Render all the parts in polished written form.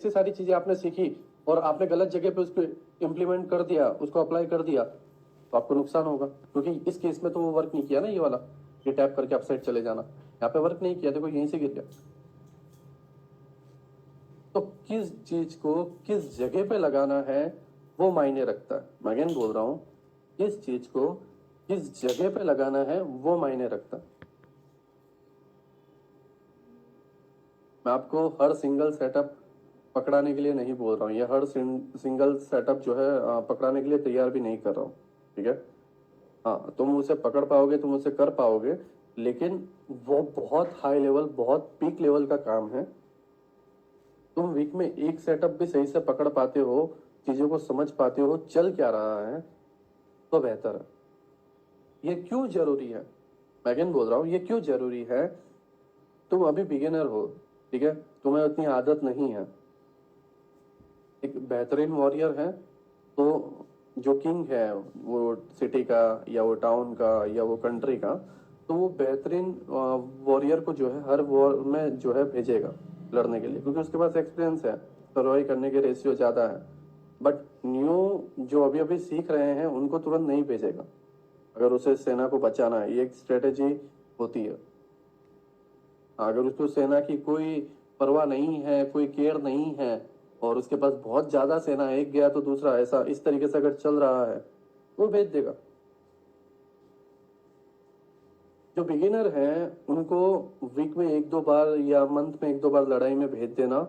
से सारी चीजें आपने सीखी और आपने गलत जगह पे उसको इम्प्लीमेंट कर दिया, उसको अप्लाई कर दिया, तो आपको नुकसान होगा। क्योंकि इस केस में तो वो वर्क नहीं किया ना, ये वाला, ये टैप करके अपसाइड चले जाना, यहाँ पे वर्क नहीं किया, देखो यहीं से गिर गया। तो किस चीज को किस जगह पे लगाना है वो मायने रखता है। मैं अगेन बोल रहा हूं, किस चीज को किस जगह पे लगाना है वो मायने रखता है। मैं आपको हर सिंगल सेटअप पकड़ाने के लिए नहीं बोल रहा हूँ, ये हर सिंगल सेटअप जो है पकड़ाने के लिए तैयार भी नहीं कर रहा हूँ, ठीक है। हाँ, तुम उसे पकड़ पाओगे, तुम उसे कर पाओगे, लेकिन वो बहुत हाई लेवल, बहुत पीक लेवल का काम है। तुम वीक में एक सेटअप भी सही से पकड़ पाते हो, चीजों को समझ पाते हो चल क्या रहा है, तो बेहतर है। ये क्यों जरूरी है, मैं अगेन बोल रहा हूँ, ये क्यों जरूरी है। तुम अभी बिगिनर हो, ठीक है, तुम्हें उतनी आदत नहीं है। एक बेहतरीन वॉरियर है तो जो किंग है वो सिटी का या वो टाउन का या वो कंट्री का, तो वो बेहतरीन वॉरियर को जो है हर वॉर में जो है भेजेगा लड़ने के लिए, क्योंकि उसके पास एक्सपीरियंस है, सर्वाइव करने के रेशियो ज्यादा है। बट न्यू जो अभी अभी सीख रहे हैं उनको तुरंत नहीं भेजेगा। अगर उसे सेना को बचाना है, ये एक स्ट्रेटेजी होती है। अगर उसको सेना की कोई परवाह नहीं है, कोई केयर नहीं है, और उसके पास बहुत ज्यादा सेना है, एक गया तो दूसरा, ऐसा इस तरीके से अगर चल रहा है, वो भेज देगा। जो बिगिनर हैं उनको वीक में एक दो बार या मंथ में एक दो बार लड़ाई में भेज देना,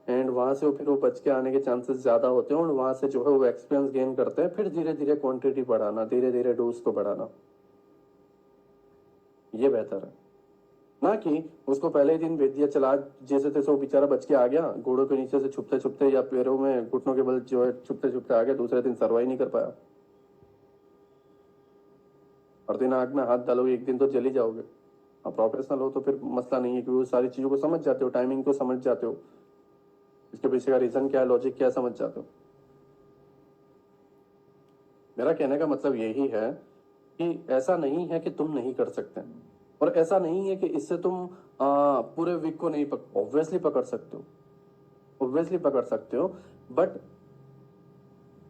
एंड वहां से फिर वो बच के आने के चांसेस ज्यादा होते हैं, और वहां से जो है वो एक्सपीरियंस गेन करते हैं, फिर धीरे धीरे क्वांटिटी बढ़ाना, धीरे धीरे डोज को बढ़ाना, ये बेहतर है। ना कि उसको पहले ही दिन भेज दिया, चला जैसे तैसे वो बेचारा बच के आ गया, घोड़ों के नीचे से छुपते छुपते या पैरों में घुटनों के बल जो है छुपते छुपते आ गया, दूसरे दिन सर्वाइव नहीं कर पाया। और दिन आग में हाथ डालोगे, एक दिन तो जल ही जाओगे। आप प्रोफेशनल हो तो फिर मसला नहीं है, क्योंकि वो सारी चीजों को समझ जाते हो, टाइमिंग को समझ जाते हो, इसके पीछे का रीजन क्या है, लॉजिक क्या है, समझ जाते हो। मेरा कहने का मतलब यही है कि ऐसा नहीं है कि तुम नहीं कर सकते, और ऐसा नहीं है कि इससे तुम पूरे वीक को नहीं ऑब्वियसली पकड़ सकते हो, ऑब्वियसली पकड़ सकते हो। बट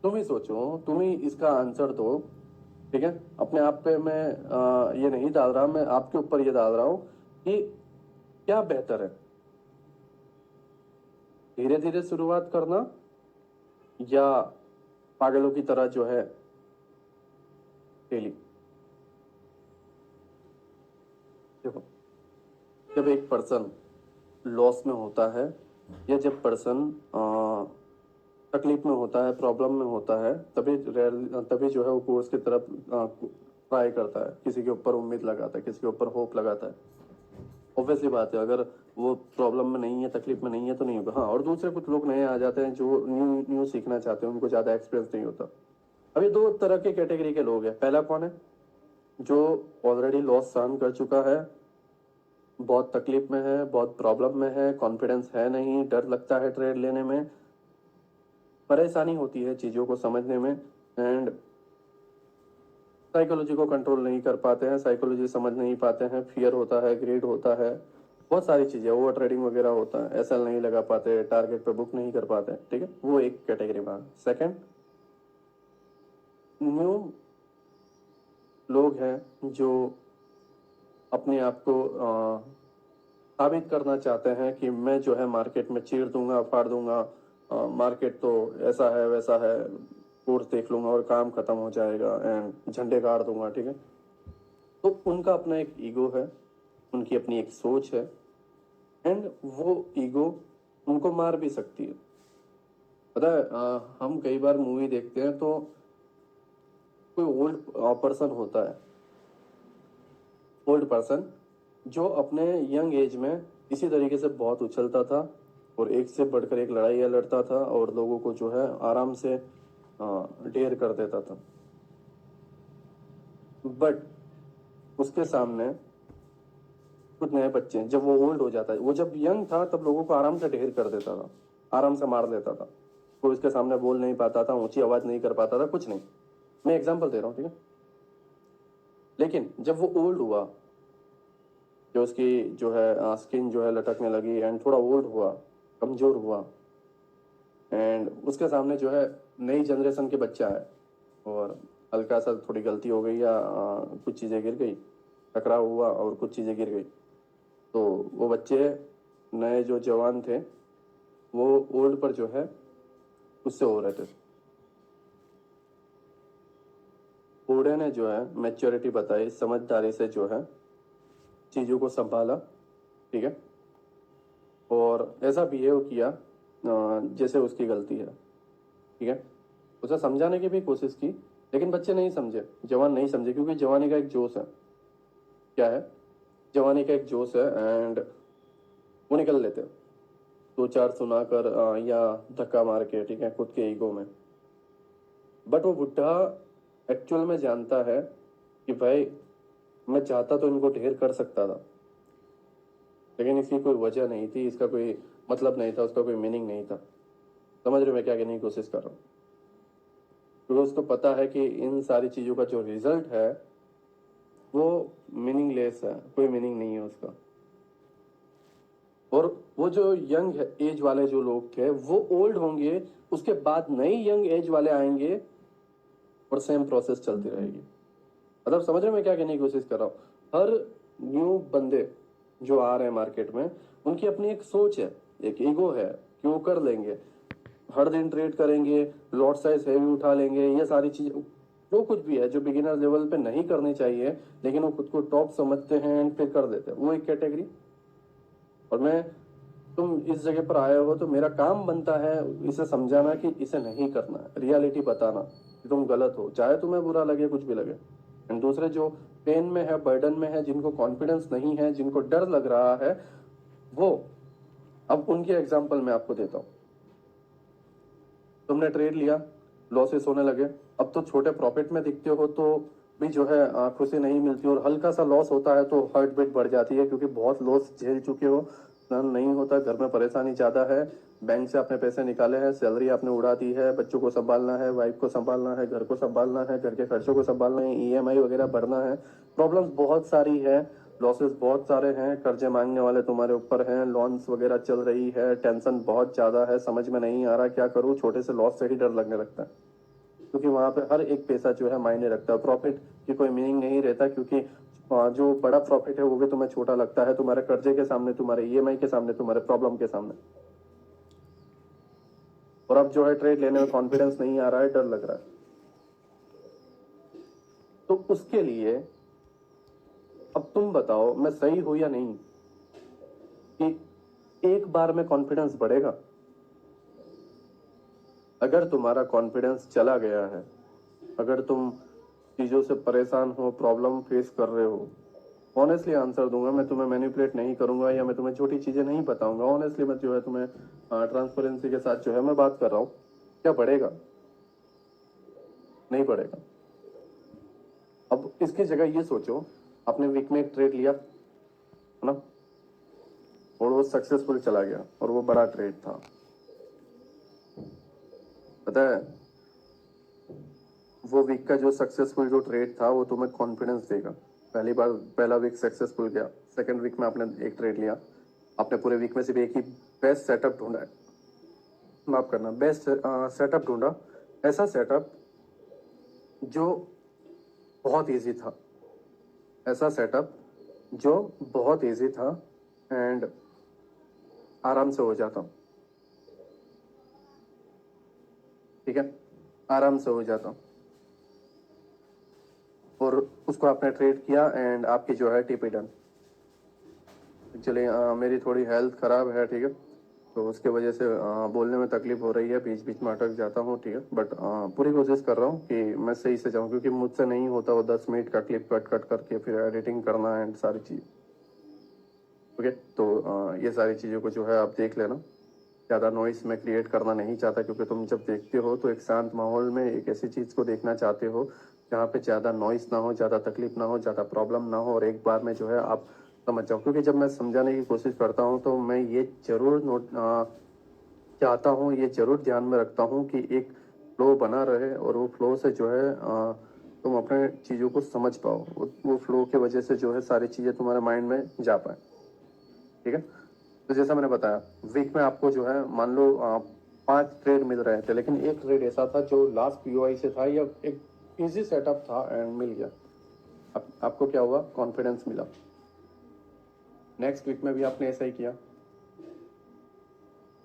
तुम ही सोचो, तुम ही इसका आंसर दो, ठीक है। अपने आप पे मैं ये नहीं डाल रहा, मैं आपके ऊपर ये डाल रहा हूं कि क्या बेहतर है, धीरे धीरे शुरुआत करना या पागलों की तरह जो है डेली। देखो, जब एक पर्सन लॉस में होता है, या जब पर्सन तकलीफ में होता है, प्रॉब्लम में होता है, तभी जो है वो कोर्स की तरफ ट्राई करता है, किसी के ऊपर उम्मीद लगाता है, किसी के ऊपर होप लगाता है। ऑब्वियसली बात है, अगर वो प्रॉब्लम में नहीं है, तकलीफ में नहीं है, तो नहीं होगा। हाँ, और दूसरे कुछ लोग नए आ जाते हैं जो न्यू न्यू सीखना चाहते हैं, उनको ज्यादा एक्सपीरियंस नहीं होता। अब ये दो तरह के कैटेगरी के लोग हैं। पहला कौन है, जो ऑलरेडी लॉस सहन कर चुका है, बहुत तकलीफ में है, बहुत प्रॉब्लम में है, कॉन्फिडेंस है नहीं, डर लगता है ट्रेड लेने में, परेशानी होती है चीजों को समझने में, एंड साइकोलॉजी को कंट्रोल नहीं कर पाते हैं, साइकोलॉजी समझ नहीं पाते हैं, फियर होता है, ग्रीड होता है, बहुत सारी चीजें, ओवर ट्रेडिंग वगैरह होता है, एसएल नहीं लगा पाते, टारगेट पे बुक नहीं कर पाते, ठीक है, वो एक कैटेगरी में। सेकंड, न्यू लोग हैं जो अपने आप को साबित करना चाहते हैं कि मैं जो है मार्केट में चीर दूंगा, फाड़ दूंगा, मार्केट तो ऐसा है वैसा है, कोर्स देख लूंगा और काम खत्म हो जाएगा, एंड झंडे गाड़ दूंगा, ठीक है। तो उनका अपना एक ईगो है, उनकी अपनी एक सोच है, एंड वो ईगो उनको मार भी सकती है। पता है, हम कई बार मूवी देखते हैं तो कोई ओल्ड पर्सन होता है, ओल्ड पर्सन जो अपने यंग एज में इसी तरीके से बहुत उछलता था, और एक से बढ़कर एक लड़ाइयाँ लड़ता था, और लोगों को जो है आराम से ढेर कर देता था। बट उसके सामने कुछ नए बच्चे हैं, जब वो ओल्ड हो जाता है, वो जब यंग था तब लोगों को आराम से ढेर कर देता था, आराम से मार देता था, कोई उसके सामने बोल नहीं पाता था, ऊंची आवाज नहीं कर पाता था, कुछ नहीं। मैं एग्जांपल दे रहा हूँ, ठीक है। लेकिन जब वो ओल्ड हुआ, जो उसकी जो है स्किन जो है लटकने लगी, एंड थोड़ा ओल्ड हुआ, कमजोर हुआ, एंड उसके सामने जो है नई जनरेशन के बच्चा है और हल्का सा थोड़ी गलती हो गई या कुछ चीज़ें गिर गई, टकराव हुआ और कुछ चीज़ें गिर गई, तो वो बच्चे नए जो जवान थे वो ओल्ड पर जो है उससे हो रहे थे। बूढ़े ने जो है मैच्योरिटी बताई, समझदारी से जो है चीज़ों को संभाला, ठीक है, और ऐसा बिहेव किया जैसे उसकी गलती है, ठीक है। उसे समझाने की भी कोशिश की, लेकिन बच्चे नहीं समझे, जवान नहीं समझे, क्योंकि जवानी का एक जोश है। क्या है? जवानी का एक जोश है एंड वो निकल लेते हैं दो चार सुनाकर या धक्का मार के, ठीक है, खुद के ईगो में। बट वो बुढ़ा एक्चुअल में जानता है कि भाई मैं चाहता तो इनको ढेर कर सकता था, लेकिन इसकी कोई वजह नहीं थी, इसका कोई मतलब नहीं था, उसका कोई मीनिंग नहीं था। समझ रहे हो मैं क्या कहने की कोशिश कर रहा हूँ? क्योंकि उसको पता है कि इन सारी चीज़ों का जो रिजल्ट है वो मीनिंगलेस है, कोई मीनिंग नहीं है उसका। और वो जो यंग एज वाले जो लोग थे वो ओल्ड होंगे, उसके बाद नई यंग एज वाले आएंगे और सेम प्रोसेस चलती रहेगी। मतलब समझ रहे हो मैं क्या कहने की कोशिश कर रहा हूँ? हर न्यू बंदे जो आ रहे हैं मार्केट में, उनकी अपनी एक सोच है, एक ईगो है कि वो कर लेंगे, हर दिन ट्रेड करेंगे, लॉट साइज हैवी उठा लेंगे, ये सारी चीज, जो कुछ भी है जो बिगिनर लेवल पे नहीं करनी चाहिए, लेकिन वो खुद को टॉप समझते हैं एंड फिर कर देते हैं, वो एक कैटेगरी। और मैं, तुम इस जगह पर आए हो तो मेरा काम बनता है इसे समझाना कि इसे नहीं करना है, रियलिटी बताना कि तुम गलत हो, चाहे तुम्हें बुरा लगे, कुछ भी लगे। एंड दूसरे जो पेन में है, बर्डन में है, जिनको कॉन्फिडेंस नहीं है, जिनको डर लग रहा है, वो, अब उनके एग्जाम्पल मैं आपको देता हूँ। तुमने ट्रेड लिया, लॉसेस होने लगे, अब तो छोटे प्रॉफिट में दिखते हो तो भी जो है खुशी नहीं मिलती, और हल्का सा लॉस होता है तो हार्ट बीट बढ़ जाती है, क्योंकि बहुत लॉस झेल चुके हो, सहन नहीं होता, घर में परेशानी ज़्यादा है, बैंक से आपने पैसे निकाले हैं, सैलरी आपने उड़ा दी है, बच्चों को संभालना है, वाइफ को संभालना है, घर को संभालना है, घर के खर्चों को संभालना है, ईएमआई वगैरह भरना है, प्रॉब्लम्स बहुत सारी है, लॉसेस बहुत सारे हैं, कर्जे मांगने वाले तुम्हारे ऊपर हैं, लोन्स वगैरह चल रही है, टेंशन बहुत ज्यादा है, समझ में नहीं आ रहा क्या करूं, छोटे से लॉस से ही डर लगने लगता है, क्योंकि वहां पे हर एक पैसा जो है मायने रखता है, प्रॉफिट की कोई मीनिंग नहीं रहता, क्योंकि जो बड़ा प्रॉफिट है वो भी तुम्हें छोटा लगता है, तुम्हारे कर्जे के सामने, तुम्हारे ईएमआई के सामने, तुम्हारे प्रॉब्लम के सामने। और अब जो है ट्रेड लेने में कॉन्फिडेंस नहीं आ रहा है, डर लग रहा है, तो उसके लिए अब तुम बताओ मैं सही हूं या नहीं, कि एक बार में कॉन्फिडेंस बढ़ेगा? अगर तुम्हारा कॉन्फिडेंस चला गया है, अगर तुम चीज़ों से परेशान हो, प्रॉब्लम फेस कर रहे हो, ऑनेस्टली आंसर दूंगा, मैं तुम्हें मैनिपुलेट नहीं करूंगा या मैं तुम्हें छोटी चीज़ें नहीं बताऊंगा, ऑनेस्टली मैं जो है तुम्हें ट्रांसपेरेंसी के साथ जो है मैं बात कर रहा हूँ, क्या बढ़ेगा? नहीं बढ़ेगा। अब इसकी जगह ये सोचो, आपने वीक में एक ट्रेड लिया है ना, और वो सक्सेसफुल चला गया और वो बड़ा ट्रेड था, पता है, वो वीक का जो सक्सेसफुल जो ट्रेड था वो तुम्हें कॉन्फिडेंस देगा। पहली बार पहला वीक सक्सेसफुल गया, सेकंड वीक में आपने एक ट्रेड लिया, आपने पूरे वीक में सिर्फ एक ही बेस्ट सेटअप ढूंढा है, माफ करना, बेस्ट सेटअप ढूंढा, ऐसा सेटअप जो बहुत इजी था, ऐसा सेटअप जो बहुत इजी था एंड आराम से हो जाता, ठीक है, आराम से हो जाता, और उसको आपने ट्रेड किया एंड आपकी जो है टीपी डन। एक्चुअली मेरी थोड़ी हेल्थ ख़राब है, ठीक है, तो उसके वजह से बोलने में तकलीफ हो रही है, बीच बीच में अटक जाता हूँ, ठीक है, बट पूरी कोशिश कर रहा हूँ कि मैं सही से जाऊँ, क्योंकि मुझसे नहीं होता वो 10 मिनट का क्लिप कट कट करके फिर एडिटिंग करना एंड सारी चीज़। ओके, तो ये सारी चीज़ों को जो है आप देख लेना, ज़्यादा नॉइस मैं क्रिएट करना नहीं चाहता, क्योंकि तुम जब देखते हो तो एक शांत माहौल में एक ऐसी चीज़ को देखना चाहते हो जहाँ पे ज़्यादा नॉइस ना हो, ज़्यादा तकलीफ ना हो, ज़्यादा प्रॉब्लम ना हो, और एक बार में जो है आप समझ जाओ, क्योंकि जब मैं समझाने की कोशिश करता हूँ तो मैं ये जरूर चाहता हूँ, ये जरूर ध्यान में रखता हूँ कि एक फ्लो बना रहे, और वो फ्लो से जो है तुम अपने चीज़ों को समझ पाओ, वो फ्लो की वजह से जो है सारी चीज़ें तुम्हारे माइंड में जा पाए, ठीक है। तो जैसा मैंने बताया, वीक में आपको जो है मान लो 5 ट्रेड मिल रहे थे, लेकिन एक ट्रेड ऐसा था जो लास्ट पीओआई से था, या एक इजी सेटअप था एंड मिल गया। आपको क्या हुआ, कॉन्फिडेंस मिला। नेक्स्ट वीक में भी आपने ऐसा ही किया,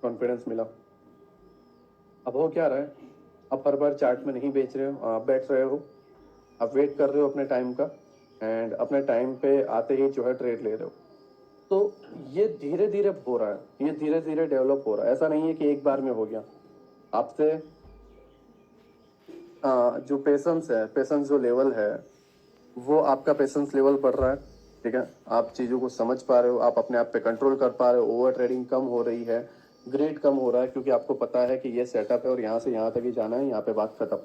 कॉन्फिडेंस मिला। अब हो क्या रहा है, अब हर बार चार्ट में नहीं बेच रहे हो, आप बैठ रहे हो, आप वेट कर रहे हो अपने टाइम का, एंड अपने टाइम पे आते ही जो है ट्रेड ले रहे हो। तो ये धीरे धीरे हो रहा है, ये धीरे धीरे डेवलप हो रहा है, ऐसा नहीं है कि एक बार में हो गया। आपसे जो पेशेंस जो लेवल है, वो आपका पेशेंस लेवल बढ़ रहा है, ठीक है। आप चीज़ों को समझ पा रहे हो, आप अपने आप पे कंट्रोल कर पा रहे हो, ओवर ट्रेडिंग कम हो रही है, ग्रेड कम हो रहा है, क्योंकि आपको पता है कि ये सेटअप है और यहाँ से यहाँ तक ही जाना है, यहाँ पे बात खत्म,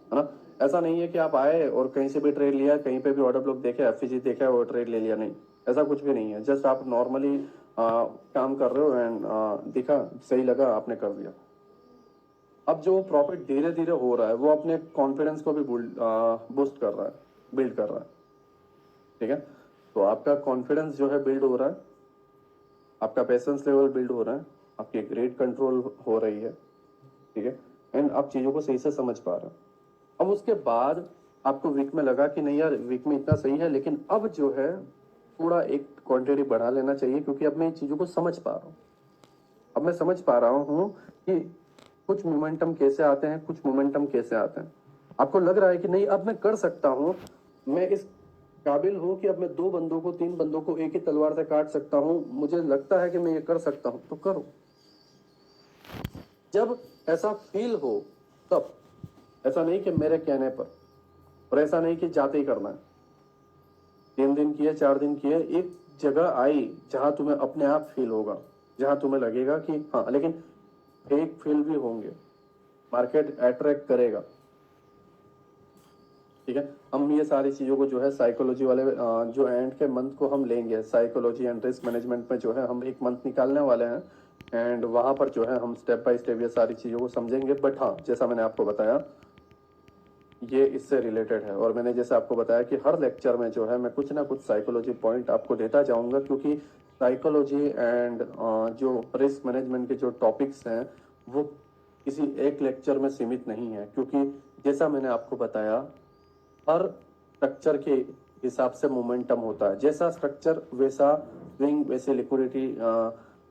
है ना। ऐसा नहीं है कि आप आए और कहीं से भी ट्रेड लिया, कहीं पे भी ऑर्डर ब्लॉक देखे, एफसीजी देखा और ट्रेड ले लिया, नहीं, ऐसा कुछ भी नहीं है। जस्ट आप नॉर्मली काम कर रहे हो एंड दिखा, सही लगा, आपने कर दिया। अब जो प्रॉफिट धीरे धीरे हो रहा है, वो अपने कॉन्फिडेंस को भी बूस्ट कर रहा है, बिल्ड कर रहा है, ठीक है। तो आपका कॉन्फिडेंस जो है बिल्ड हो रहा है, आपका पेशेंस लेवल बिल्ड हो रहा है, आपकी ग्रेड कंट्रोल हो रही है, ठीक है, एंड आप चीज़ों को सही से समझ पा रहे हो। अब उसके बाद आपको वीक में लगा कि नहीं यार, वीक में इतना सही है, लेकिन अब जो है थोड़ा एक क्वांटिटी बढ़ा लेना चाहिए, क्योंकि अब मैं इन चीज़ों को समझ पा रहा हूँ। अब मैं समझ पा रहा हूँ कि कुछ मोमेंटम कैसे आते हैं, कुछ मोमेंटम कैसे आते हैं। आपको लग रहा है कि नहीं, अब मैं कर सकता हूँ, मैं इस काबिल हूँ कि अब मैं 2 बंदों को 3 बंदों को एक ही तलवार से काट सकता हूँ, मुझे लगता है कि मैं ये कर सकता हूँ, तो करो। जब ऐसा फील हो तब, ऐसा नहीं कि मेरे कहने पर, और ऐसा नहीं कि जाते ही करना है। 3 दिन किए, 4 दिन किए, एक जगह आई जहां तुम्हें अपने आप फील होगा, जहां तुम्हें लगेगा कि हाँ, लेकिन फेक फील भी होंगे, मार्केट अट्रैक्ट करेगा, ठीक है। हम ये सारी चीज़ों को जो है साइकोलॉजी वाले जो एंड के मंथ को हम लेंगे, साइकोलॉजी एंड रिस्क मैनेजमेंट में जो है हम एक मंथ निकालने वाले हैं, एंड वहां पर जो है हम स्टेप बाय स्टेप ये सारी चीज़ों को समझेंगे। बट हाँ, जैसा मैंने आपको बताया, ये इससे रिलेटेड है, और मैंने जैसे आपको बताया कि हर लेक्चर में जो है मैं कुछ ना कुछ साइकोलॉजी पॉइंट आपको देता जाऊंगा, क्योंकि साइकोलॉजी एंड जो रिस्क मैनेजमेंट के जो टॉपिक्स हैं, वो किसी एक लेक्चर में सीमित नहीं है, क्योंकि जैसा मैंने आपको बताया, हर स्ट्रक्चर के हिसाब से मोमेंटम होता है, जैसा स्ट्रक्चर वैसा स्विंग, वैसे लिक्विडिटी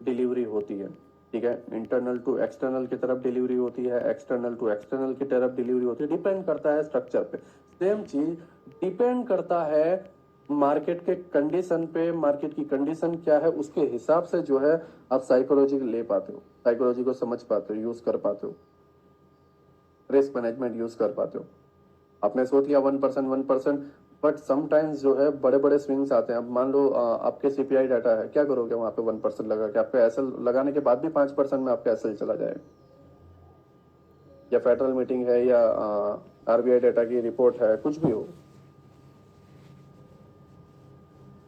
डिलीवरी होती है, ठीक है। इंटरनल टू एक्सटर्नल की तरफ डिलीवरी होती है, एक्सटर्नल टू एक्सटर्नल की तरफ डिलीवरी होती है, डिपेंड करता है स्ट्रक्चर पे। सेम चीज डिपेंड करता है मार्केट के कंडीशन पे, मार्केट की कंडीशन क्या है उसके हिसाब से जो है आप साइकोलॉजी ले पाते हो, साइकोलॉजी को समझ पाते हो, यूज कर पाते हो, रिस्क मैनेजमेंट यूज कर पाते हो। आपने सोच लिया 1%, बट समटाइम्स जो है बड़े बड़े स्विंग्स आते हैं। अब मान लो आपके सीपीआई डाटा है, क्या करोगे वहां पे 1% लगा के, आपका एसएल लगाने के बाद भी 5% में आपका एसएल चला जाएगा, या फेडरल मीटिंग है, या आरबीआई डाटा की रिपोर्ट है, कुछ भी हो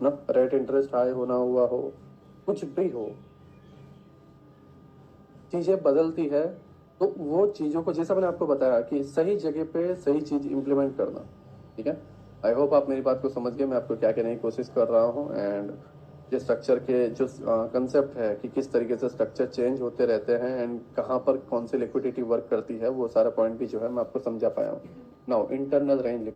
ना, रेट इंटरेस्ट हाई होना हुआ हो, कुछ भी हो, चीजें बदलती है। तो वो चीजों को, जैसा मैंने आपको बताया कि सही जगह पे सही चीज इंप्लीमेंट करना, ठीक है। आई होप आप मेरी बात को समझ गए, मैं आपको क्या कहने की कोशिश कर रहा हूँ, एंड जो स्ट्रक्चर के जो कंसेप्ट है कि किस तरीके से स्ट्रक्चर चेंज होते रहते हैं एंड कहाँ पर कौन सी लिक्विडिटी वर्क करती है, वो सारा पॉइंट भी जो है मैं आपको समझा पाया हूँ। Now internal range